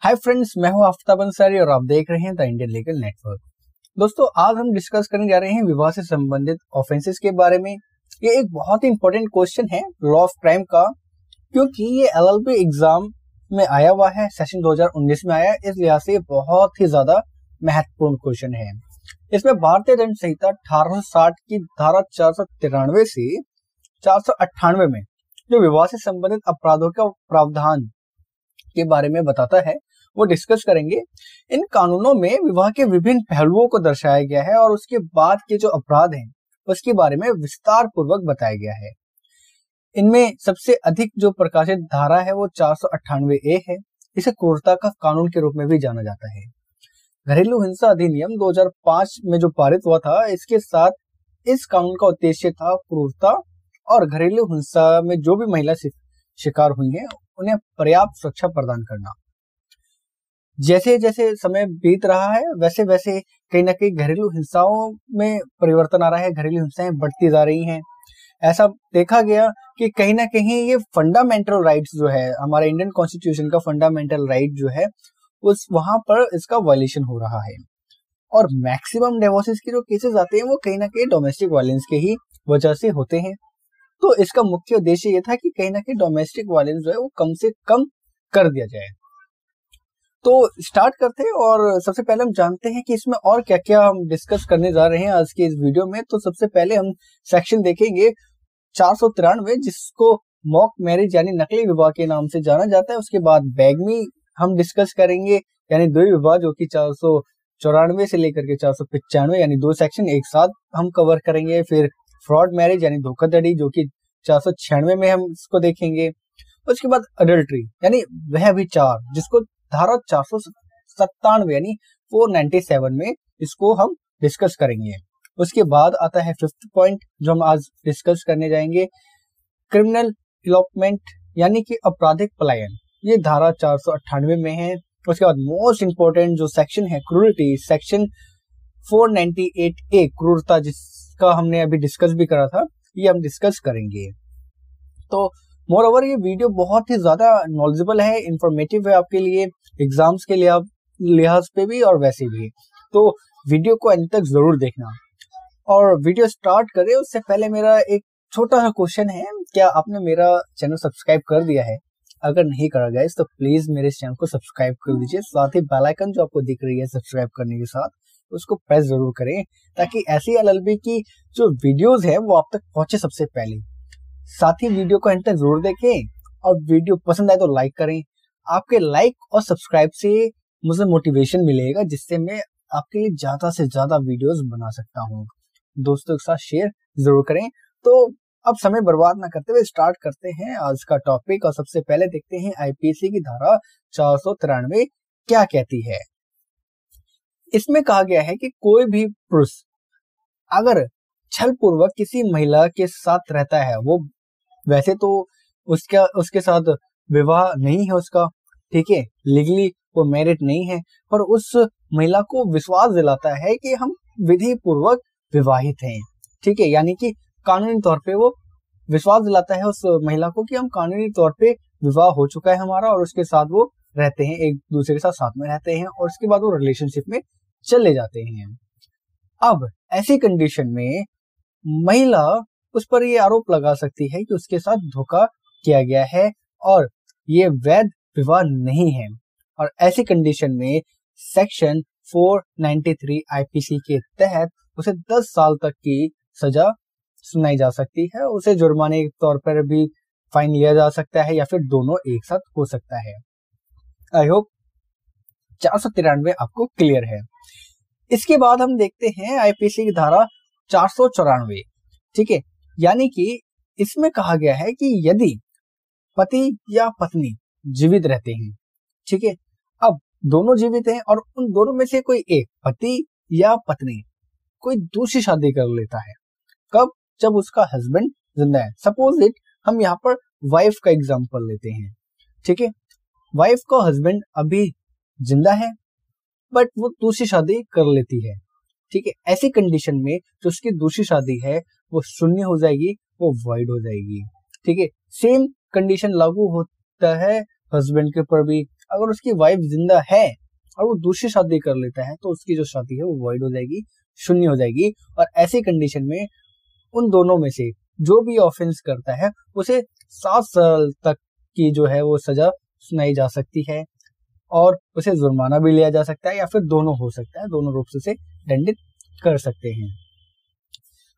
Hi friends, मैं हूं आफ्ताब अंसारी और आप देख रहे हैं द इंडियन लीगल नेटवर्क। दोस्तों, आज हम डिस्कस करने जा रहे हैं विवाह से संबंधित ऑफेंसेस के बारे में। ये एक बहुत ही इंपॉर्टेंट क्वेश्चन है लॉ ऑफ क्राइम का, क्योंकि ये एलएलबी एग्जाम में आया हुआ है, सेशन 2019 में आया है। इस लिहाज से बहुत ही ज्यादा महत्वपूर्ण क्वेश्चन है। इसमें भारतीय दंड संहिता 1860 की धारा 493 से 498 में जो विवाह से संबंधित अपराधों का प्रावधान के बारे में बताता है, वो डिस्कस करेंगे। इन कानूनों में विवाह के विभिन्न पहलुओं को दर्शाया गया है और उसके बाद के जो अपराध हैं उसके बारे में विस्तार पूर्वक बताया गया है। इनमें सबसे अधिक जो प्रकाशित धारा है वो 498A है। इसे क्रूरता का कानून के रूप में भी जाना जाता है। घरेलू हिंसा अधिनियम 2005 में जो पारित हुआ था, इसके साथ इस कानून का उद्देश्य था क्रूरता और घरेलू हिंसा में जो भी महिला शिकार हुई है उन्हें पर्याप्त सुरक्षा प्रदान करना। जैसे जैसे समय बीत रहा है वैसे वैसे कहीं ना कहीं घरेलू हिंसाओं में परिवर्तन आ रहा है, घरेलू हिंसाएं बढ़ती जा रही हैं। ऐसा देखा गया कि कहीं ना कहीं ये फंडामेंटल राइट्स जो है, हमारे इंडियन कॉन्स्टिट्यूशन का फंडामेंटल राइट जो है, उस वहां पर इसका वायलेशन हो रहा है। और मैक्सिमम डिवोर्सेस के जो केसेस आते हैं वो कहीं ना कहीं डोमेस्टिक वायलेंस के ही वजह से होते हैं। तो इसका मुख्य उद्देश्य ये था कि कहीं ना कहीं डोमेस्टिक वायलेंस जो है वो कम से कम कर दिया जाए। तो स्टार्ट करते हैं और सबसे पहले हम जानते हैं कि इसमें और क्या क्या हम डिस्कस करने जा रहे हैं आज के इस वीडियो में। तो सबसे पहले हम सेक्शन देखेंगे 493, जिसको मॉक मैरिज यानी नकली विवाह के नाम से जाना जाता है। उसके बाद बैगमी हम डिस्कस करेंगे यानी द्वैध विवाह, जो कि 494 से लेकर के 495 यानी दो सेक्शन एक साथ हम कवर करेंगे। फिर फ्रॉड मैरिज यानी धोखाधड़ी, जो कि 496 में हम इसको देखेंगे। उसके बाद अडल्ट्री यानी वह विचार, जिसको धारा 497 यानी 497 में इसको हम डिस्कस करेंगे। उसके बाद आता है फिफ्थ पॉइंट जो हम आज डिस्कस करने जाएंगे, क्रिमिनल इलॉपमेंट यानी कि आपराधिक पलायन। ये धारा 498 में है। उसके बाद मोस्ट इंपोर्टेंट जो सेक्शन है क्रूरटी, सेक्शन 498A क्रूरता, जिसका हमने अभी डिस्कस भी करा था, ये हम डिस्कस करेंगे। तो मोर ओवर ये वीडियो बहुत ही ज्यादा नॉलेजेबल है, इंफॉर्मेटिव है आपके लिए, एग्जाम्स के लिए लिहाज पे भी और वैसे भी। तो वीडियो को अंत तक जरूर देखना। और वीडियो स्टार्ट करें उससे पहले मेरा एक छोटा सा क्वेश्चन है, क्या आपने मेरा चैनल सब्सक्राइब कर दिया है? अगर नहीं करा गाइस तो प्लीज मेरे चैनल को सब्सक्राइब कर दीजिए। साथ ही बेल आइकन जो आपको दिख रही है सब्सक्राइब करने के साथ, उसको प्रेस जरूर करें, ताकि ऐसी एलएलबी की जो वीडियोज है वो आप तक पहुंचे सबसे पहले। साथ ही वीडियो को अंत तक जरूर देखें और वीडियो पसंद आए तो लाइक करें। आपके लाइक और सब्सक्राइब से मुझे मोटिवेशन मिलेगा, जिससे मैं आपके लिए ज्यादा से ज्यादा वीडियोस बना सकता हूँ। दोस्तों के साथ शेयर जरूर करें। तो अब समय बर्बाद ना करते हुए स्टार्ट करते हैं आज का टॉपिक। और सबसे पहले देखते हैं आईपीसी की धारा 493 क्या कहती है। इसमें कहा गया है कि कोई भी पुरुष अगर छल पूर्वक किसी महिला के साथ रहता है, वो वैसे तो उसके साथ विवाह नहीं है उसका, ठीक है, लीगली वो मैरिड नहीं है, पर उस महिला को विश्वास दिलाता है कि हम विधि पूर्वक विवाहित हैं, ठीक है, यानी कि कानूनी तौर पे वो विश्वास दिलाता है उस महिला को कि हम कानूनी तौर पे विवाह हो चुका है हमारा, और उसके साथ वो रहते हैं, एक दूसरे के साथ में रहते हैं, और उसके बाद वो रिलेशनशिप में चले जाते हैं। अब ऐसी कंडीशन में महिला उस पर ये आरोप लगा सकती है कि उसके साथ धोखा किया गया है और ये वैध विवाह नहीं है। और ऐसी कंडीशन में सेक्शन 493 आईपीसी के तहत उसे 10 साल तक की सजा सुनाई जा सकती है। उसे जुर्माने के तौर पर भी फाइन लिया जा सकता है, या फिर दोनों एक साथ हो सकता है। आई होप 493 आपको क्लियर है। इसके बाद हम देखते हैं आईपीसी की धारा 494, ठीक है, यानी कि इसमें कहा गया है कि यदि पति या पत्नी जीवित रहते हैं, ठीक है, अब दोनों जीवित हैं और उन दोनों में से कोई एक, पति या पत्नी, कोई दूसरी शादी कर लेता है, कब? जब उसका हस्बैंड जिंदा है। सपोज इट, हम यहाँ पर वाइफ का एग्जांपल लेते हैं, ठीक है, वाइफ का हस्बैंड अभी जिंदा है बट वो दूसरी शादी कर लेती है, ठीक है। ऐसी कंडीशन में जो उसकी दूसरी शादी है वो शून्य हो जाएगी, वो वॉइड हो जाएगी, ठीक है। सेम कंडीशन लागू होता है हस्बैंड के ऊपर भी, अगर उसकी वाइफ जिंदा है और वो दूसरी शादी कर लेता है तो उसकी जो शादी है वो वॉइड हो जाएगी, शून्य हो जाएगी। और ऐसी कंडीशन में उन दोनों में से जो भी ऑफेंस करता है उसे 7 साल तक की जो है वो सजा सुनाई जा सकती है और उसे जुर्माना भी लिया जा सकता है या फिर दोनों हो सकता है, दोनों रूप से उसे दंडित कर सकते हैं।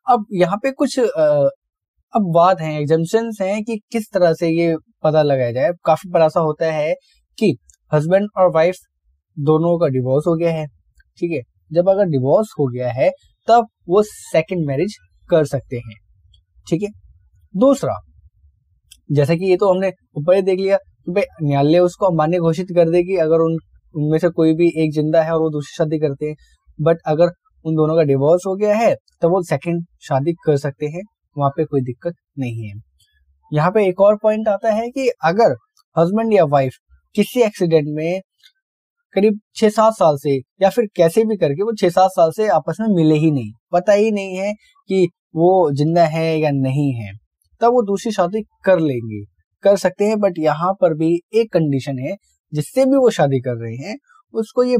अब यहाँ पे कुछ अब बात है, एग्जाम्पशंस हैं कि किस तरह से ये पता लगाया जाए। काफी बार ऐसा होता है कि हस्बैंड और वाइफ दोनों का डिवोर्स हो गया है, ठीक है। जब अगर डिवोर्स हो गया है तब वो सेकंड मैरिज कर सकते हैं, ठीक है। दूसरा, जैसा कि ये तो हमने ऊपर ही देख लिया कि भाई न्यायालय उसको अमान्य घोषित कर देगी अगर उनमें से कोई भी एक जिंदा है और वो दूसरी शादी करते हैं। बट अगर उन दोनों का डिवोर्स हो गया है तो वो सेकंड शादी कर सकते हैं, वहां पे कोई दिक्कत नहीं है। यहाँ पे एक और पॉइंट आता है कि अगर हस्बैंड या वाइफ किसी एक्सीडेंट में करीब 6-7 साल से या फिर कैसे भी करके वो 6-7 साल से आपस में मिले ही नहीं, पता ही नहीं है कि वो जिंदा है या नहीं है, तब वो दूसरी शादी कर सकते हैं। बट यहाँ पर भी एक कंडीशन है, जिससे भी वो शादी कर रहे हैं उसको ये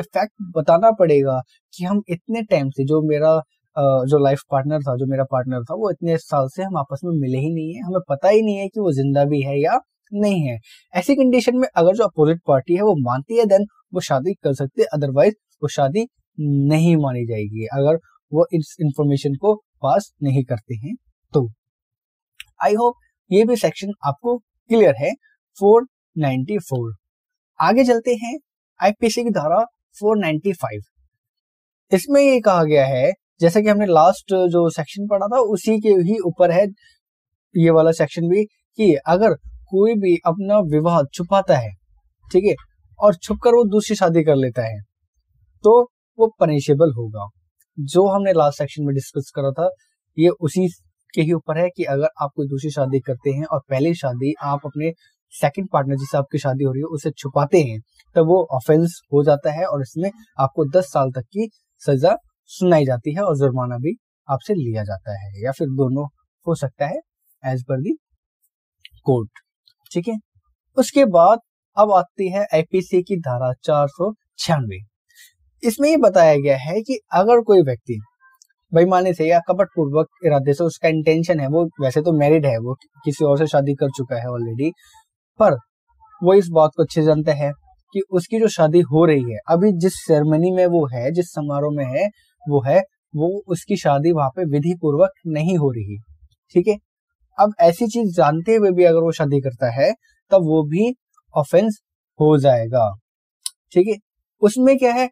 फैक्ट बताना पड़ेगा कि हम इतने टाइम से जो मेरा मेरा पार्टनर था वो इतने साल से हम आपस में मिले ही नहीं है, हमें पता ही नहीं है कि वो जिंदा भी है या नहीं है। ऐसी कंडीशन में अगर जो अपोजिट पार्टी है वो मानती है देन वो शादी कर सकते हैं, अदरवाइज वो शादी नहीं मानी जाएगी अगर वो इस इंफॉर्मेशन को पास नहीं करते हैं। तो आई होप ये भी सेक्शन आपको क्लियर है 494। आगे चलते हैं आईपीसी की धारा 495। इसमें ये कहा गया है, जैसा कि हमने लास्ट जो सेक्शन पढ़ा था उसी के ही ऊपर है ये वाला सेक्शन भी, कि अगर कोई भी अपना विवाह छुपाता है, ठीक है, और छुपकर वो दूसरी शादी कर लेता है तो वो पनिशेबल होगा। जो हमने लास्ट सेक्शन में डिस्कस करा था ये उसी के ही ऊपर है कि अगर आप कोई दूसरी शादी करते हैं और पहली शादी आप अपने सेकंड पार्टनर जिससे आपकी शादी हो रही है उसे छुपाते हैं तब वो ऑफेंस हो जाता है और इसमें आपको 10 साल तक की सजा सुनाई जाती है और जुर्माना भी आपसे लिया जाता है या फिर दोनों हो सकता है एज पर दी कोर्ट, ठीक है। उसके बाद अब आती है आईपीसी की धारा 496। इसमें ये बताया गया है कि अगर कोई व्यक्ति बेईमानी से या कपट पूर्वक इरादे से, उसका इंटेंशन है, वो वैसे तो मैरिड है, वो किसी और से शादी कर चुका है ऑलरेडी, पर वो इस बात को अच्छे जानता है कि उसकी जो शादी हो रही है अभी जिस सेरेमनी में वो है, जिस समारोह में है वो उसकी शादी वहां पे विधि पूर्वक नहीं हो रही, ठीक है। अब ऐसी चीज जानते हुए भी अगर वो शादी करता है तब वो भी ऑफेंस हो जाएगा, ठीक है। उसमें क्या है,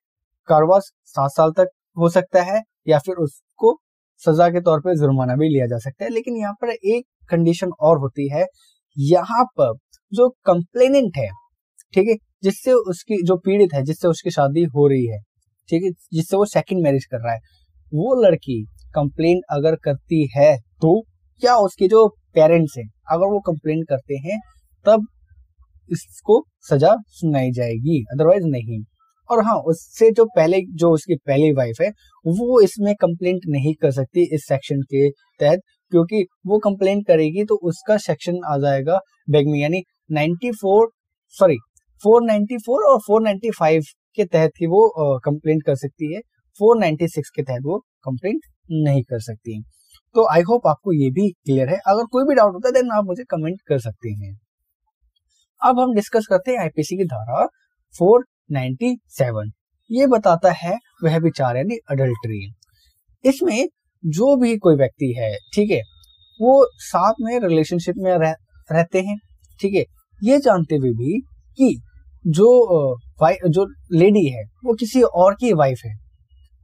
कारावास 7 साल तक हो सकता है या फिर उसको सजा के तौर पे जुर्माना भी लिया जा सकता है। लेकिन यहाँ पर एक कंडीशन और होती है, यहाँ पर जो कंप्लेनेंट है, ठीक है, जिससे उसकी जो पीड़ित है, जिससे उसकी शादी हो रही है, ठीक है, जिससे वो सेकंड मैरिज कर रहा है, वो लड़की कंप्लेन अगर करती है तो क्या उसके जो पेरेंट्स हैं अगर वो कंप्लेन करते हैं तब इसको सजा सुनाई जाएगी, अदरवाइज नहीं। और हाँ, उससे जो उसकी पहली वाइफ है वो इसमें कंप्लेंट नहीं कर सकती इस सेक्शन के तहत, क्योंकि वो कंप्लेंट करेगी तो उसका सेक्शन आ जाएगा बैग में, यानी 494 और 495 के तहत ही वो कंप्लेंट कर सकती है, 496 के तहत वो कंप्लेंट नहीं कर सकती। तो आई होप आपको ये भी क्लियर है। अगर कोई भी डाउट होता है देन आप मुझे कमेंट कर सकते हैं। अब हम डिस्कस करते हैं आईपीसी की धारा 497। ये बताता है वह विचार यानी अडल्ट्री। इसमें जो भी कोई व्यक्ति है, ठीक है, वो साथ में रिलेशनशिप में रहते हैं, ठीक है, ये जानते हुए भी कि जो लेडी है वो किसी और की वाइफ है,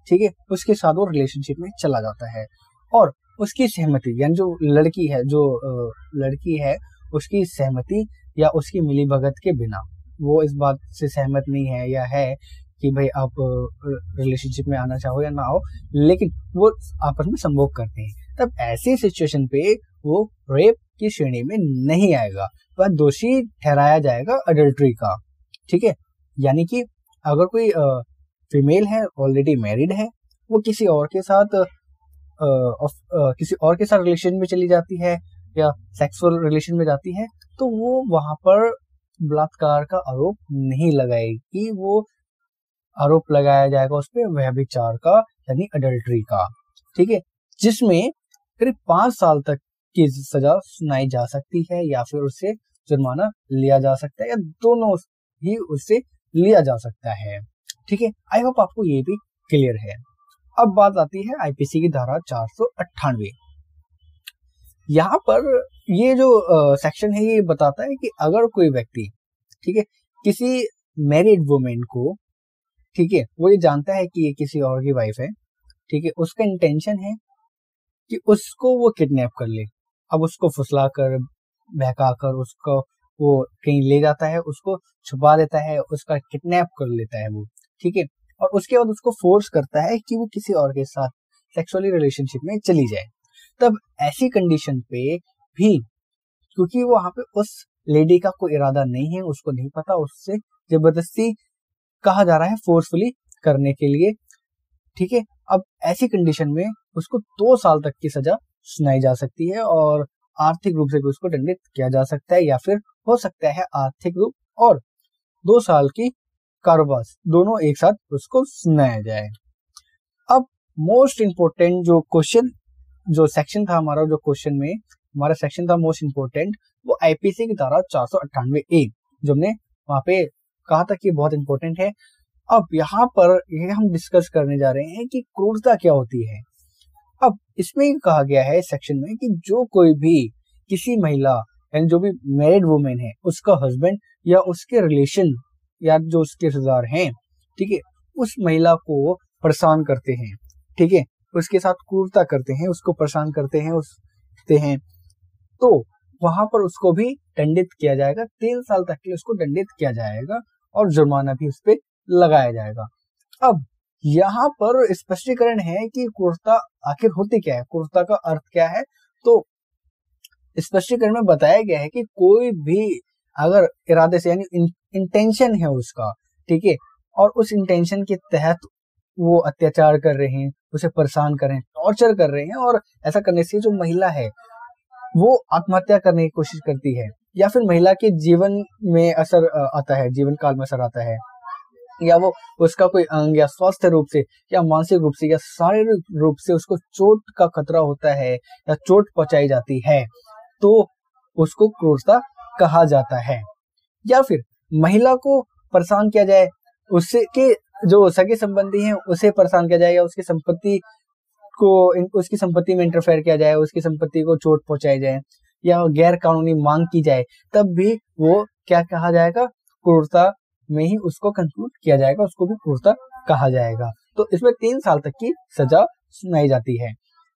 ठीक है, उसके साथ वो रिलेशनशिप में चला जाता है और उसकी सहमति, यानी जो लड़की है उसकी सहमति या उसकी मिली भगत के बिना वो इस बात से सहमत नहीं है या है कि भाई आप रिलेशनशिप में आना चाहो या ना आओ, लेकिन वो आपस में संभोग करते हैं, तब ऐसी सिचुएशन पे वो रेप की श्रेणी में नहीं आएगा, वह दोषी ठहराया जाएगा अडल्ट्री का, ठीक है। यानी कि अगर कोई फीमेल है, ऑलरेडी मैरिड है, वो किसी और के साथ रिलेशन में चली जाती है या सेक्सुअल रिलेशन में जाती है, तो वो वहां पर बलात्कार का आरोप नहीं लगाएगी, वो आरोप लगाया जाएगा उस पर व्यभिचार का यानी अडल्ट्री का, ठीक है, जिसमें करीब 5 साल तक की सजा सुनाई जा सकती है या फिर उससे जुर्माना लिया जा सकता है या दोनों ही उससे लिया जा सकता है, ठीक है। आई होप आपको ये भी क्लियर है। अब बात आती है आईपीसी की धारा 498। यहाँ पर ये जो सेक्शन है ये बताता है कि अगर कोई व्यक्ति, ठीक है, किसी मैरिड वुमेन को, ठीक है, वो ये जानता है कि ये किसी और की वाइफ है, ठीक है, उसका इंटेंशन है कि उसको वो किडनैप कर ले। अब उसको फुसला कर, बहका कर उसको वो कहीं ले जाता है, उसको छुपा देता है, उसका किडनैप कर लेता है वो, ठीक है, और उसके बाद उसको फोर्स करता है कि वो किसी और के साथ सेक्सुअली रिलेशनशिप में चली जाए। तब ऐसी कंडीशन पे भी, क्योंकि वो वहां पे उस लेडी का कोई इरादा नहीं है, उसको नहीं पता, उससे जबरदस्ती कहा जा रहा है फोर्सफुली करने के लिए, ठीक है। अब ऐसी कंडीशन में उसको 2 साल तक की सजा सुनाई जा सकती है और आर्थिक रूप से भी उसको दंडित किया जा सकता है, या फिर हो सकता है आर्थिक रूप और 2 साल की कारावास दोनों एक साथ उसको सुनाया जाए। अब मोस्ट इंपोर्टेंट जो क्वेश्चन, जो सेक्शन था हमारा, जो क्वेश्चन में हमारा सेक्शन था मोस्ट इंपोर्टेंट, वो आईपीसी की धारा 498A, जो हमने वहां पे कहा था कि बहुत इंपॉर्टेंट है। अब यहाँ पर ये हम डिस्कस करने जा रहे हैं कि क्रूरता क्या होती है। अब इसमें कहा गया है सेक्शन में कि जो कोई भी किसी महिला यानी जो भी मैरिड वुमेन है, उसका हस्बैंड या उसके रिलेशन या जो उसके रिश्तेदार हैं, ठीक है, उस महिला को परेशान करते हैं, ठीक है, उसके साथ क्रूरता करते हैं, उसको परेशान करते हैं, तो वहां पर उसको भी दंडित किया जाएगा। 3 साल तक के लिए उसको दंडित किया जाएगा और जुर्माना भी उस पर लगाया जाएगा। अब यहाँ पर स्पष्टीकरण है कि क्रूरता आखिर होती क्या है, क्रूरता का अर्थ क्या है। तो स्पष्टीकरण में बताया गया है कि कोई भी अगर इरादे से यानी इंटेंशन है उसका, ठीक है, और उस इंटेंशन के तहत वो अत्याचार कर रहे हैं, उसे परेशान कर रहे हैं, टॉर्चर कर रहे हैं, और ऐसा करने से जो महिला है वो आत्महत्या करने की कोशिश करती है, या फिर महिला के जीवन में असर आता है, जीवन काल में असर आता है, या वो उसका कोई अंग या स्वास्थ्य रूप से या मानसिक रूप से या शारीरिक रूप से उसको चोट का खतरा होता है या चोट पहुंचाई जाती है, तो उसको क्रूरता कहा जाता है। या फिर महिला को परेशान किया जाए, उससे के जो सगे संबंधी हैं उसे परेशान किया जाए, या उसकी संपत्ति को उसकी संपत्ति में इंटरफेयर किया जाए, उसकी संपत्ति को चोट पहुंचाई जाए, या गैर कानूनी मांग की जाए, तब भी वो क्या कहा जाएगा, क्रूरता में ही उसको कंक्लूड किया जाएगा, उसको भी क्रूरता कहा जाएगा। तो इसमें 3 साल तक की सजा सुनाई जाती है।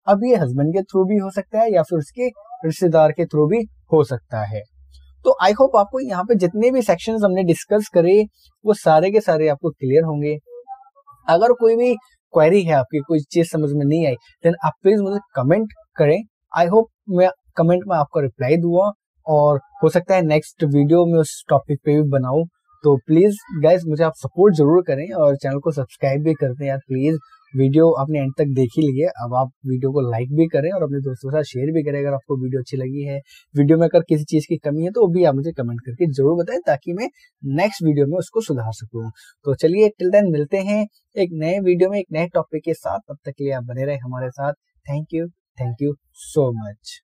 अब ये हस्बैंड के थ्रू भी हो सकता है या फिर उसके रिश्तेदार के थ्रू भी हो सकता है। तो आई होप आपको यहाँ पे जितने भी सेक्शंस हमने डिस्कस करे वो सारे के सारे आपको क्लियर होंगे। अगर कोई भी क्वेरी है, आपकी कोई चीज समझ में नहीं आई, देन आप प्लीज मुझे कमेंट करें। आई होप मैं कमेंट में आपको रिप्लाई दूंगा, और हो सकता है नेक्स्ट वीडियो में उस टॉपिक पे भी बनाऊं। तो प्लीज गाइस मुझे आप सपोर्ट जरूर करें और चैनल को सब्सक्राइब भी करते हैं यार प्लीज। वीडियो आपने एंड तक देख ही ली है, अब आप वीडियो को लाइक भी करें और अपने दोस्तों के साथ शेयर भी करें अगर आपको वीडियो अच्छी लगी है। वीडियो में अगर किसी चीज की कमी है तो वो भी आप मुझे कमेंट करके जरूर बताएं, ताकि मैं नेक्स्ट वीडियो में उसको सुधार सकूं। तो चलिए टिल देन मिलते हैं एक नए वीडियो में एक नए टॉपिक के साथ, तब तक के लिए आप बने रहे हमारे साथ। Thank you so much.